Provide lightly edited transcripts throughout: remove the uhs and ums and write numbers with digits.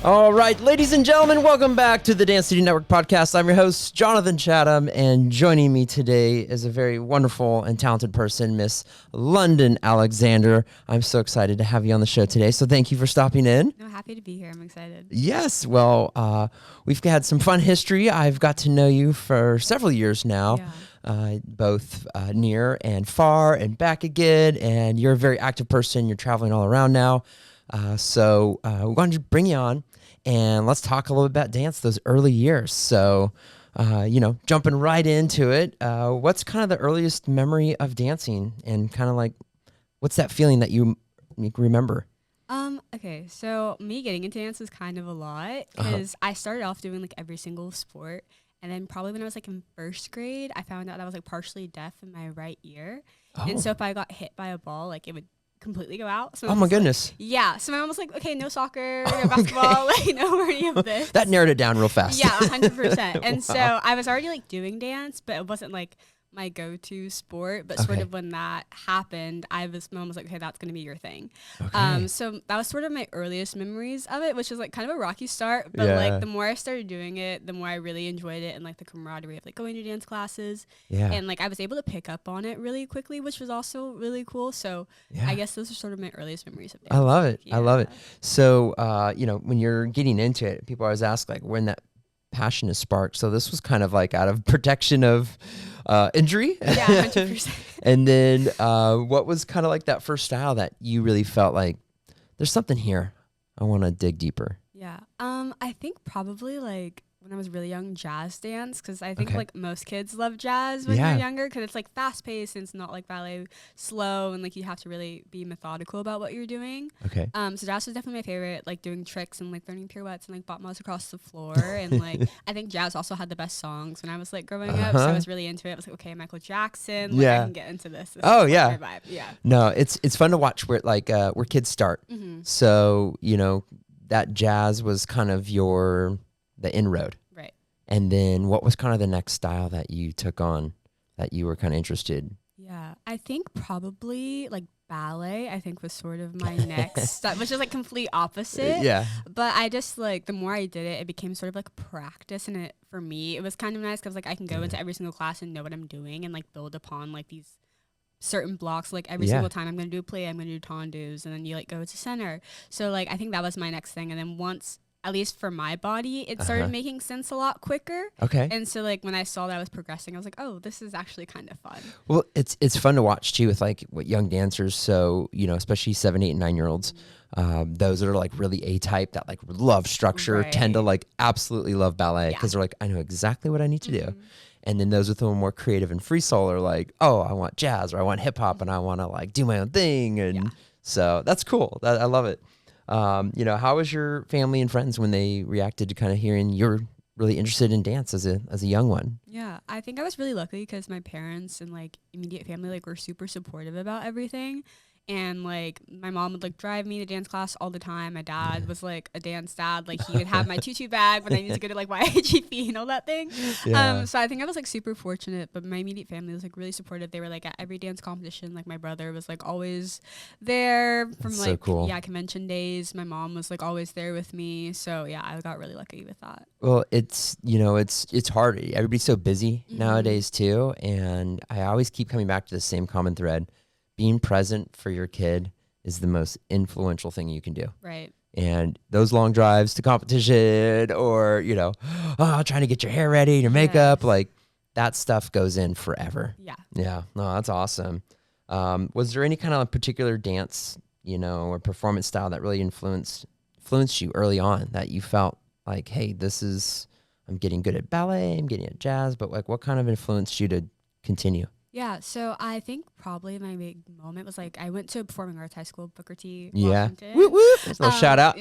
All right, ladies and gentlemen, welcome back to the Dance City Network podcast. I'm your host, Jonathan Chatham, and joining me today is a very wonderful and talented person, Miss Londyn Alexander. I'm so excited to have you on the show today, so thank you for stopping in. No, happy to be here. I'm excited. Yes, well, we've had some fun history. I've got to know you for several years now, both near and far and back again, and you're a very active person. You're traveling all around now. So we wanted to bring you on and let's talk a little bit about dance, those early years. So, jumping right into it, what's kind of the earliest memory of dancing and kind of like, what's that feeling that you remember? Okay, so me getting into dance was kind of a lot because I started off doing like every single sport. And then probably when I was like in first grade, I found out I was like partially deaf in my right ear. Oh. And so if I got hit by a ball, like it would completely go out. So oh my goodness. Yeah. So my mom was like, okay, no soccer, no basketball, like no any of this. That narrowed it down real fast. Yeah, 100%. And so I was already like doing dance, but it wasn't like my go-to sport. But sort of when that happened, my mom was like, okay, that's going to be your thing. Okay. So that was sort of my earliest memories of it, which was like kind of a rocky start. But like the more I started doing it, the more I really enjoyed it and like the camaraderie of like going to dance classes. Yeah. And like I was able to pick up on it really quickly, which was also really cool. So I guess those are sort of my earliest memories of dance. I love it. Yeah. I love it. So, when you're getting into it, people always ask like when that passion is sparked. So this was kind of like out of protection of injury. Yeah, 100%. And then what was kind of like that first style that you really felt like there's something here, I want to dig deeper? Yeah. I think probably like when I was really young, jazz dance, because I think like most kids love jazz when you're younger because it's like fast paced and it's not like ballet slow and like you have to really be methodical about what you're doing. Okay. So jazz was definitely my favorite, like doing tricks and like learning pirouettes and like batmas across the floor. And like I think jazz also had the best songs when I was like growing up. So I was really into it. I was like, okay, Michael Jackson, like I can get into this. This is my vibe. Yeah. No, it's fun to watch where like where kids start. Mm-hmm. So, that jazz was kind of the inroad. Right. And then what was kind of the next style that you took on that you were kind of interested? Yeah, I think probably like ballet, I think was sort of my next step, which is like complete opposite. Yeah. But I just like, the more I did it, it became sort of like practice. And for me, it was kind of nice because like I can go into every single class and know what I'm doing and like build upon like these certain blocks. Like every single time I'm going to do a play, I'm going to do tendus, and then you like go to center. So like I think that was my next thing. And then once, at least for my body, it started making sense a lot quicker. Okay. And so like when I saw that I was progressing, I was like, oh, this is actually kind of fun. Well, it's fun to watch too with like what young dancers. So, especially 7, 8, and 9-year-olds, those that are like really A-type that like love structure tend to like absolutely love ballet because they're like, I know exactly what I need to do. And then those with a more creative and free soul are like, oh, I want jazz or I want hip hop and I want to like do my own thing. And so that's cool. I love it. How was your family and friends when they reacted to kind of hearing you're really interested in dance as a young one? Yeah, I think I was really lucky because my parents and like immediate family like were super supportive about everything. And like my mom would like drive me to dance class all the time. My dad was like a dance dad. Like he would have my tutu bag when I needed to go to like YAGP and all that thing. Yeah. So I think I was like super fortunate, but my immediate family was like really supportive. They were like at every dance competition. Like my brother was like always there from That's like, so cool. Convention days. My mom was like always there with me. So yeah, I got really lucky with that. Well, it's hard. Everybody's so busy nowadays too. And I always keep coming back to the same common thread. Being present for your kid is the most influential thing you can do. Right. And those long drives to competition or, trying to get your hair ready, your makeup, like that stuff goes in forever. Yeah. Yeah. No, that's awesome. Was there any kind of particular dance, or performance style that really influenced you early on that you felt like, hey, I'm getting good at ballet, I'm getting at jazz, but like what kind of influenced you to continue? Yeah, so I think probably my big moment was like I went to performing arts high school, Booker T. Washington. Woo woo! A little shout out.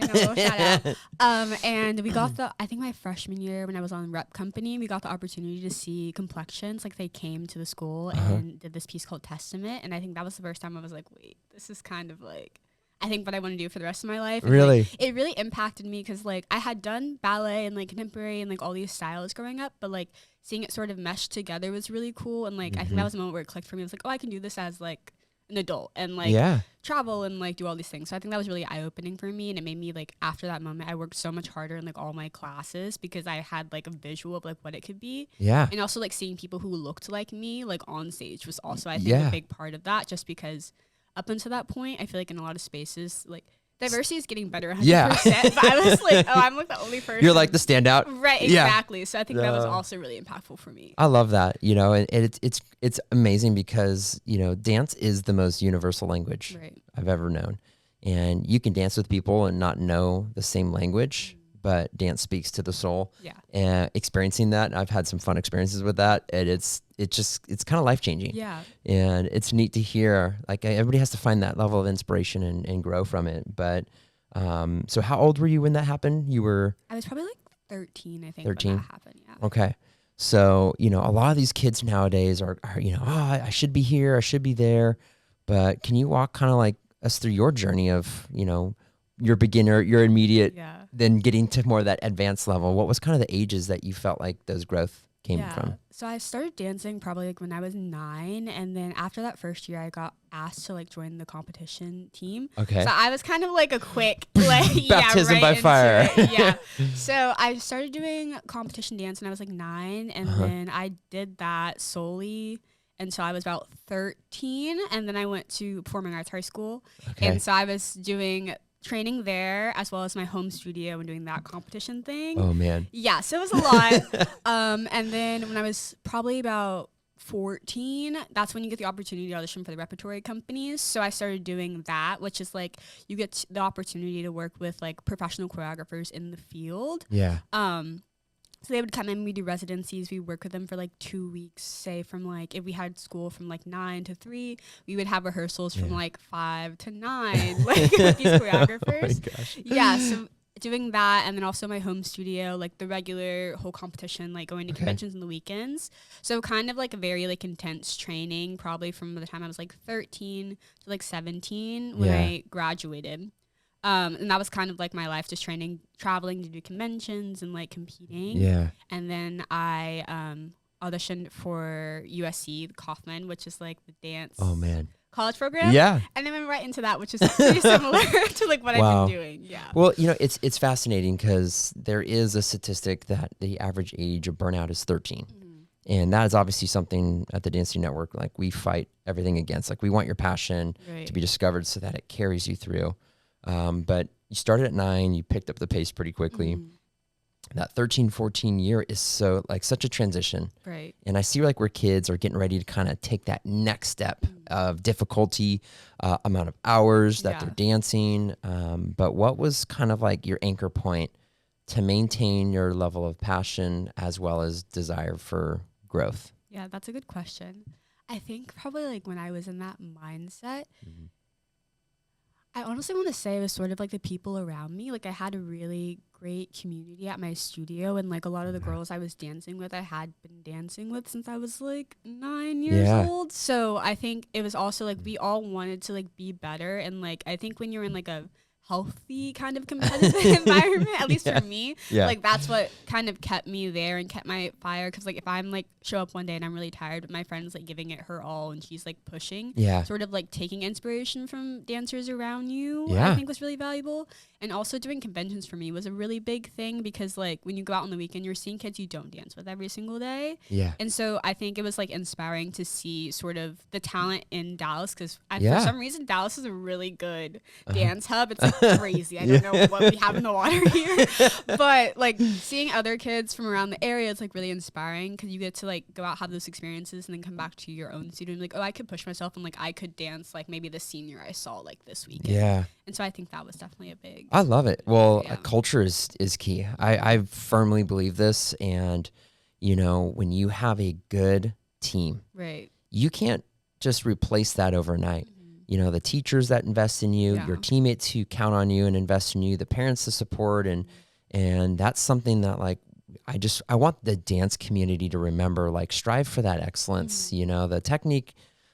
And we got I think my freshman year when I was on rep company, we got the opportunity to see complexions. Like they came to the school and did this piece called Testament, and I think that was the first time I was like, wait, this is kind of like I think what I want to do for the rest of my life. And really? Like, it really impacted me because like I had done ballet and like contemporary and like all these styles growing up, but like seeing it sort of mesh together was really cool. And like I think that was the moment where it clicked for me. I was like, oh, I can do this as like an adult and like travel and like do all these things. So I think that was really eye-opening for me, and it made me like after that moment I worked so much harder in like all my classes because I had like a visual of like what it could be. Yeah. And also like seeing people who looked like me like on stage was also I think a big part of that, just because up until that point I feel like in a lot of spaces like diversity is getting better 100%, but I was like, oh, I'm like the only person. You're like the standout. Right, exactly. So I think that was also really impactful for me. I love that, you know, and it's amazing because, you know, dance is the most universal language I've ever known. And you can dance with people and not know the same language, but dance speaks to the soul. Yeah. And experiencing that, I've had some fun experiences with that, and it's kind of life-changing. Yeah. And it's neat to hear, like everybody has to find that level of inspiration and grow from it. But so how old were you when that happened? I was probably like 13, I think. 13? When that happened, yeah. Okay. So, you know, a lot of these kids nowadays are you know, I should be here, I should be there. But can you walk kind of like us through your journey of, you know, your beginner, your intermediate, then getting to more of that advanced level? What was kind of the ages that you felt like those growth came from? So I started dancing probably like when I was 9, and then after that first year I got asked to like join the competition team. Okay. So I was kind of like a quick like baptism by fire. So I started doing competition dance when I was like 9, and then I did that solely until I was about 13, and then I went to Performing Arts High School. Okay. And so I was doing training there as well as my home studio and doing that competition thing. Oh man. Yeah, so it was a lot. And then when I was probably about 14, that's when you get the opportunity to audition for the repertory companies. So I started doing that, which is like you get the opportunity to work with like professional choreographers in the field. Yeah. So they would come in, we do residencies, we work with them for like 2 weeks, say from like, if we had school from like 9 to 3, we would have rehearsals from like 5 to 9, like with these choreographers. Oh my gosh. Yeah, so doing that, and then also my home studio, like the regular whole competition, like going to conventions on the weekends. So kind of like a very like intense training, probably from the time I was like 13 to like 17 when I graduated. And that was kind of like my life, just training, traveling to do conventions and like competing. Yeah. And then I auditioned for USC, Kaufman, which is like the dance college program. Yeah. And then went right into that, which is pretty similar to like what I've been doing. Yeah. Well, you know, it's fascinating because there is a statistic that the average age of burnout is 13. And that is obviously something at the Dancing Network, like we fight everything against. Like we want your passion to be discovered so that it carries you through. But you started at 9, you picked up the pace pretty quickly. That 13, 14 year is so like such a transition. Right. And I see like where kids are getting ready to kind of take that next step of difficulty, amount of hours that they're dancing. But what was kind of like your anchor point to maintain your level of passion as well as desire for growth? Yeah, that's a good question. I think probably like when I was in that mindset, I honestly want to say it was sort of like the people around me. Like I had a really great community at my studio, and like a lot of the girls I was dancing with, I had been dancing with since I was like 9 years old. So I think it was also like we all wanted to like be better, and like I think when you're in like a healthy kind of competitive environment, at least for me, like that's what kind of kept me there and kept my fire. Because like if I'm like show up one day and I'm really tired, but my friend's like giving it her all and she's like pushing, sort of like taking inspiration from dancers around you, I think was really valuable. And also doing conventions for me was a really big thing, because like when you go out on the weekend, you're seeing kids you don't dance with every single day. Yeah. And so I think it was like inspiring to see sort of the talent in Dallas, because for some reason Dallas is a really good dance hub. It's like crazy. I don't know what we have in the water here, but like seeing other kids from around the area, it's like really inspiring, because you get to like go out, have those experiences, and then come back to your own studio and like, oh, I could push myself, and like I could dance like maybe the senior I saw like this weekend. Yeah. And so I think that was definitely a big. I love it. Well, culture is key. I firmly believe this. And, you know, when you have a good team, right, you can't just replace that overnight. You know, the teachers that invest in you, your teammates who count on you and invest in you, the parents to support. And that's something that like, I want the dance community to remember, like strive for that excellence, you know, the technique,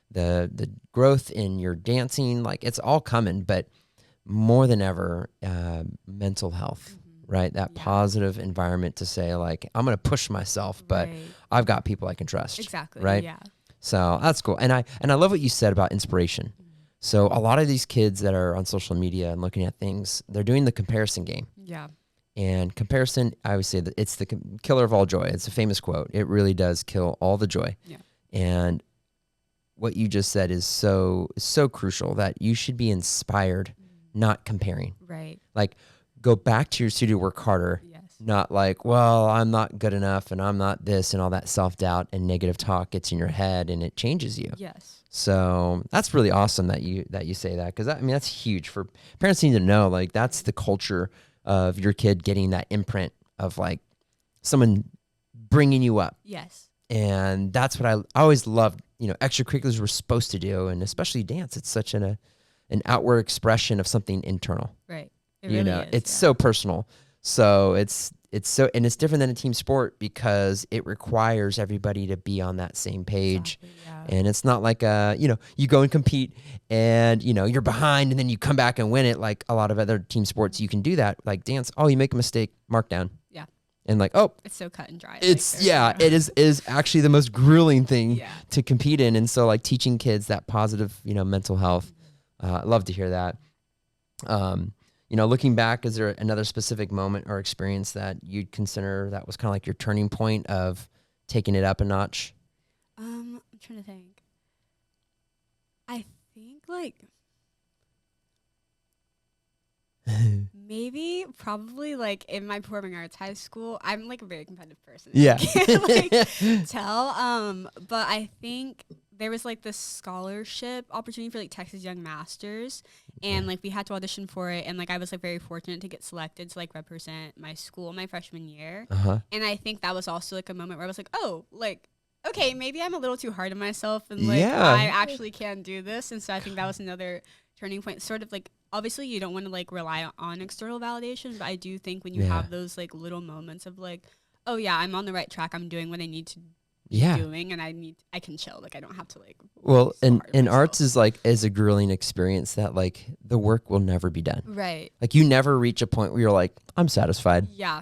the growth in your dancing, like it's all coming, but more than ever, mental health, right? That positive environment to say like, I'm going to push myself, but I've got people I can trust. Exactly. Right. Yeah. So that's cool. And I love what you said about inspiration. So a lot of these kids that are on social media and looking at things, they're doing the comparison game. Yeah. And comparison, I always say that it's the killer of all joy. It's a famous quote. It really does kill all the joy. Yeah. And what you just said is so crucial, that you should be inspired, not comparing. Right. Like, go back to your studio, work harder. Yes. Not like, well, I'm not good enough and I'm not this, and all that self-doubt and negative talk gets in your head and it changes you. Yes. So that's really awesome that you say that, because I mean, that's huge for parents. Need to know, like, that's the culture of your kid getting that imprint of like someone bringing you up. Yes. And that's what I always loved. Extracurriculars we're supposed to do, and especially dance. It's such an outward expression of something internal. Right. It really is, it's so personal. So it's different than a team sport, because it requires everybody to be on that same page. Exactly, yeah. And it's not like you go and compete and you're behind and then you come back and win it. Like a lot of other team sports, you can do that. Like dance, you make a mistake, mark down. Yeah. And like, it's so cut and dry. It is actually the most grueling thing to compete in. And so like teaching kids that positive, mental health. I love to hear that. Looking back, is there another specific moment or experience that you'd consider that was kind of like your turning point of taking it up a notch? I'm trying to think. I think like maybe probably like in my performing arts high school, I'm like a very competitive person. Yeah. I can't tell. But I think there was like this scholarship opportunity for like Texas Young Masters, and like we had to audition for it, and like I was like very fortunate to get selected to like represent my school my freshman year. And I think that was also like a moment where I was like, oh, like, okay, maybe I'm a little too hard on myself, and like I actually can do this. And so I think that was another turning point. Sort of like, obviously you don't want to like rely on external validation, but I do think when you have those like little moments of like, oh yeah, I'm on the right track, I'm doing what I need to doing, and I can chill, like I don't have to like and arts is a grueling experience that like the work will never be done. Right. Like you never reach a point where you're like, I'm satisfied. Yeah.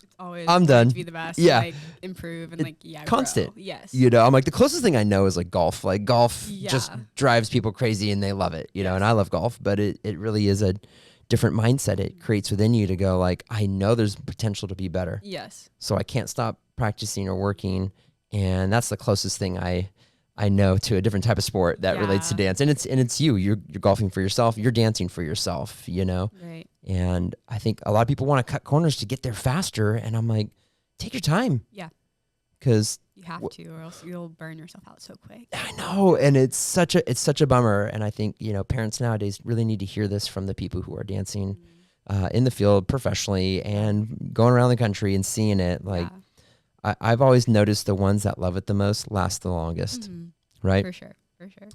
It's always I'm done to be the best. Yeah. Like improve and constant. Grow. Yes. I'm like, the closest thing I know is like golf. Like golf just drives people crazy and they love it, and I love golf, but it really is a different mindset it creates within you to go like, I know there's potential to be better. Yes. So I can't stop practicing or working. And that's the closest thing I know to a different type of sport that relates to dance. And it's you're golfing for yourself. You're dancing for yourself, Right. And I think a lot of people want to cut corners to get there faster. And I'm like, take your time. Yeah. Because you have to, or else you'll burn yourself out so quick. I know. And it's such a bummer. And I think, parents nowadays really need to hear this from the people who are dancing in the field professionally and going around the country and seeing it. Like, I've always noticed the ones that love it the most last the longest, right? For sure.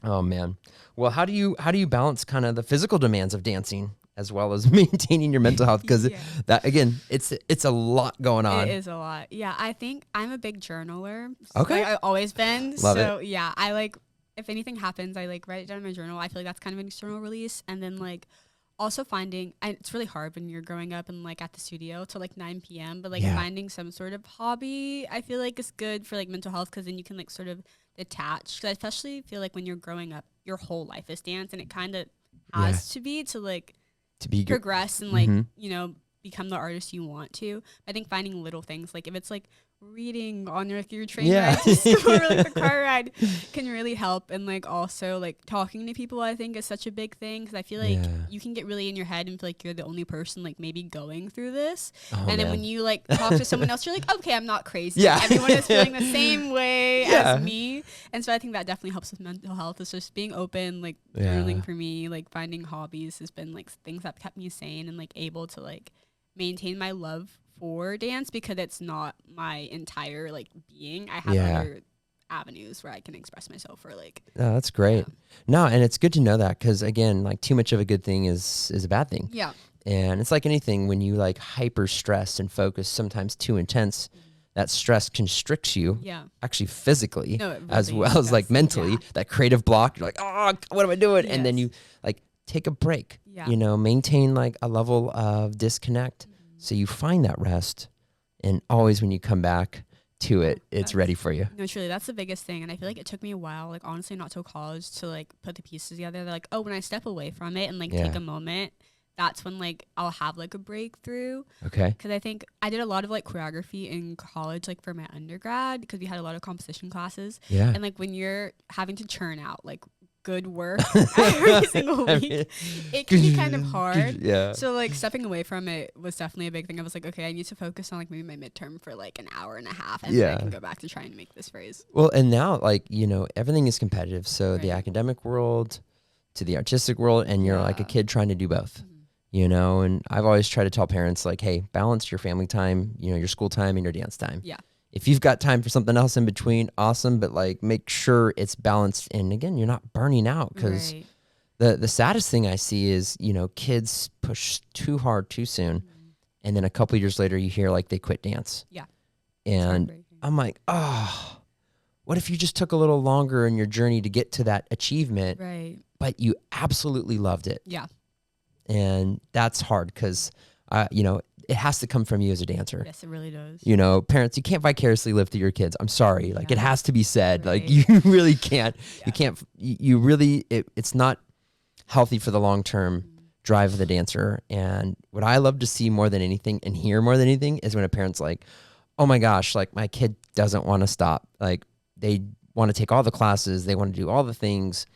Oh man. Well, how do you balance kind of the physical demands of dancing as well as maintaining your mental health? Because that, again, it's a lot going on. It is a lot. Yeah, I think I'm a big journaler. Okay. I've always been. Love so it. yeah, I like, if anything happens, I like write it down in my journal. I feel like that's kind of an external release. And then like also finding, it's really hard when you're growing up and like at the studio till like 9 p.m. But like finding some sort of hobby, I feel like is good for like mental health, because then you can like sort of detach. Because I especially feel like when you're growing up, your whole life is dance, and it kind of has to be progress and like become the artist you want to. I think finding little things, like if it's like reading on your train ride to school or like the car ride, can really help. And like also like talking to people, I think is such a big thing, because I feel like you can get really in your head and feel like you're the only person like maybe going through this. And then when you like talk to someone else, you're like, okay, I'm not crazy. Yeah. Everyone is feeling the same way as me. And so I think that definitely helps with mental health. It's just being open, like journaling for me, like finding hobbies has been like things that kept me sane and like able to like maintain my love for dance, because it's not my entire like being. I have other avenues where I can express myself, or like that's great. No, and it's good to know that, because again, like too much of a good thing is a bad thing. Yeah. And it's like anything, when you like hyper stress and focus sometimes too intense, that stress constricts you actually physically as well as like mentally. That creative block, you're like, oh, what am I doing? And then you like take a break, maintain like a level of disconnect. So you find that rest, and always when you come back, to it, it's ready for you. No, truly, that's the biggest thing. And I feel like it took me a while, like honestly, not till college, to like put the pieces together. They're like, oh, when I step away from it and like take a moment, that's when like I'll have like a breakthrough. Okay. Because I think I did a lot of like choreography in college, like for my undergrad, because we had a lot of composition classes. Yeah. And like when you're having to churn out like good work every single week, it can be kind of hard. Yeah. So like stepping away from it was definitely a big thing. I was like, okay, I need to focus on like maybe my midterm for like an hour and a half, and then I can go back to trying to make this phrase. Well, and now like, you know, everything is competitive. So the academic world to the artistic world, and you're like a kid trying to do both. You know, and I've always tried to tell parents like, hey, balance your family time, you know, your school time and your dance time. Yeah. If you've got time for something else in between, awesome. But like, make sure it's balanced. And again, you're not burning out, because the saddest thing I see is, you know, kids push too hard too soon. And then a couple of years later, you hear like they quit dance. Yeah. And I'm like, oh, what if you just took a little longer in your journey to get to that achievement, but you absolutely loved it? Yeah. And that's hard, because, you know, it has to come from you as a dancer. Yes, it really does. You know, parents, you can't vicariously live through your kids. I'm sorry. Like, it has to be said. Like, you really can't. You can't. You really, it's not healthy for the long-term drive of the dancer. And what I love to see more than anything and hear more than anything is when a parent's like, oh my gosh, like my kid doesn't want to stop. Like, they want to take all the classes. They want to do all the things.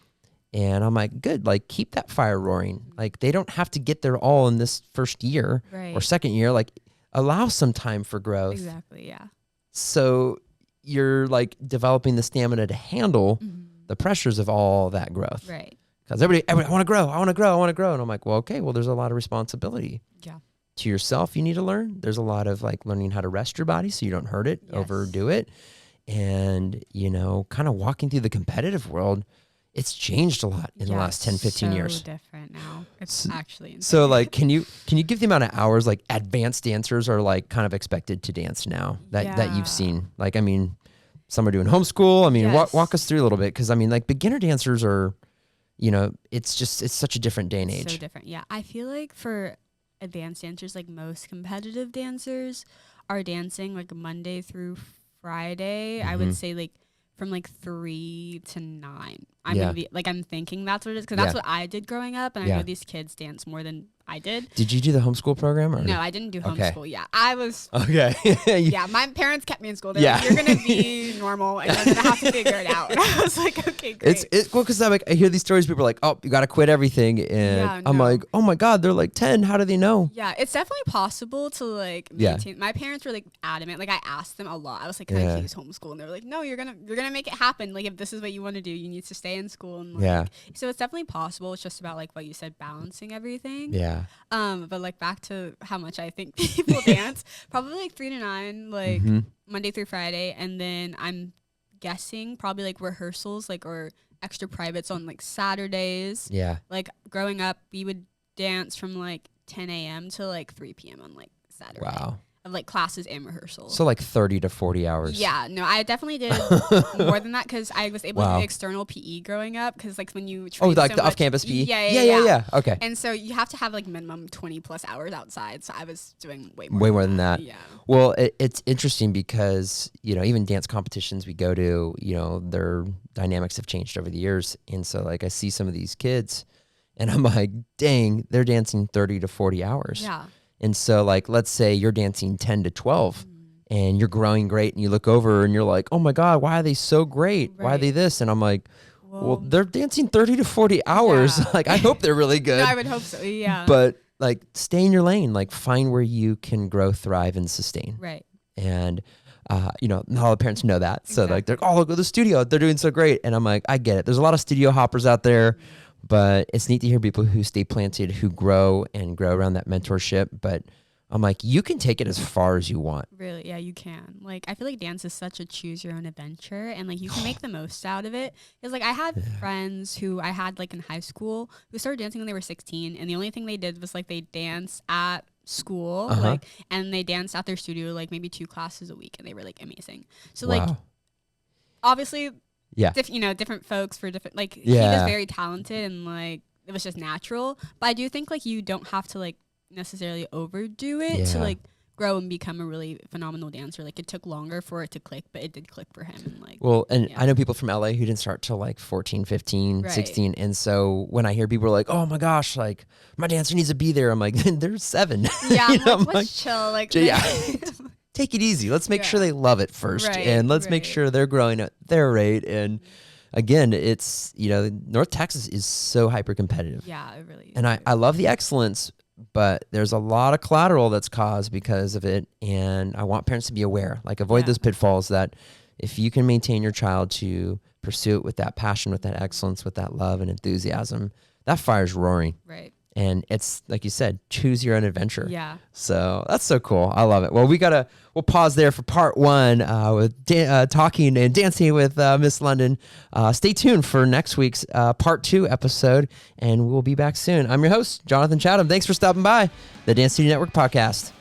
And I'm like, good, like keep that fire roaring. Like, they don't have to get there all in this first year or second year. Like, allow some time for growth. Exactly, yeah. So you're like developing the stamina to handle the pressures of all that growth. Right. Because everybody, I want to grow, I want to grow, I want to grow. And I'm like, well, okay, well, there's a lot of responsibility. Yeah. To yourself, you need to learn. There's a lot of like learning how to rest your body so you don't hurt it, overdo it. And, you know, kind of walking through the competitive world, it's changed a lot in the last 10, 15 years. So different now. It's actually insane. So like, can you give the amount of hours like advanced dancers are like kind of expected to dance now that you've seen? Like, I mean, some are doing homeschool. I mean, walk us through a little bit. 'Cause I mean, like beginner dancers are, you know, it's such a different day and age. So different. Yeah. I feel like for advanced dancers, like most competitive dancers are dancing like Monday through Friday. I would say like from like 3 to 9. I'm gonna be like, I'm thinking that's what it is, because that's what I did growing up, and I know these kids dance more than I did. Did you do the homeschool program? Or? No, I didn't do homeschool. Yeah, I was. Okay. Yeah, my parents kept me in school. They're like, you're gonna be normal, and you're gonna have to figure it out. And I was like, okay, great. It's cool, because I hear these stories. People are like, oh, you got to quit everything, and I'm like, oh my god, they're like 10. How do they know? Yeah, it's definitely possible to like maintain. My parents were like adamant. Like, I asked them a lot. I was like, can I please homeschool? And they were like, no, you're gonna make it happen. Like, if this is what you want to do, you need to stay in school. And like, so it's definitely possible. It's just about like what you said, balancing everything. Yeah. But like back to how much I think people dance, probably like 3 to 9, like Monday through Friday, and then I'm guessing probably like rehearsals, like, or extra privates on like Saturdays. Yeah. Like growing up, we would dance from like 10 a.m. to like 3 p.m. on like Saturday. Wow. Of like classes and rehearsals. So like 30 to 40 hours. Yeah, no, I definitely did more than that, because I was able to do external PE growing up, because like when you train like the off-campus PE? Yeah. Okay. And so you have to have like minimum 20 plus hours outside, so I was doing way more than that. Yeah. Well, it's interesting because, you know, even dance competitions we go to, you know, their dynamics have changed over the years. And so like I see some of these kids and I'm like, dang, they're dancing 30 to 40 hours. Yeah. And so like, let's say you're dancing 10 to 12 and you're growing great, and you look over and you're like, oh my God, why are they so great? Right. Why are they this? And I'm like, well, they're dancing 30 to 40 hours. Yeah. Like, I hope they're really good. No, I would hope so. Yeah. But like, stay in your lane, like find where you can grow, thrive, and sustain. Right. And, you know, not all the parents know that. So like, they're, oh, look at the studio, they're doing so great. And I'm like, I get it. There's a lot of studio hoppers out there. But it's neat to hear people who stay planted, who grow around that mentorship. But I'm like, you can take it as far as you want. Really? Yeah, you can. Like, I feel like dance is such a choose your own adventure, and like you can make the most out of it. Because like I had friends who I had like in high school who started dancing when they were 16, and the only thing they did was like they danced at school, like, and they danced at their studio like maybe 2 classes a week, and they were like amazing. So like, obviously. Yeah, you know, different folks for different, like, he was very talented, and like it was just natural. But I do think like you don't have to like necessarily overdo it to like grow and become a really phenomenal dancer. Like, it took longer for it to click, but it did click for him. And like, well, and I know people from LA who didn't start till like 14, 15, 16. And so when I hear people are like, oh my gosh, like my dancer needs to be there, I'm like, they're 7. Yeah, I'm like, let's chill. Like, take it easy. Let's make sure they love it first. And let's make sure they're growing at their rate. And again, it's, North Texas is so hyper competitive. Yeah, it really is. And I love the excellence, but there's a lot of collateral that's caused because of it. And I want parents to be aware, like avoid those pitfalls, that if you can maintain your child to pursue it with that passion, with that excellence, with that love and enthusiasm, that fire's roaring. Right. And it's like you said, choose your own adventure. Yeah. So that's so cool. I love it. Well, we'll pause there for part 1 with talking and dancing with Miss Londyn. Stay tuned for next week's part 2 episode, and we'll be back soon. I'm your host, Jonathan Chatham. Thanks for stopping by the Dance Studio Network podcast.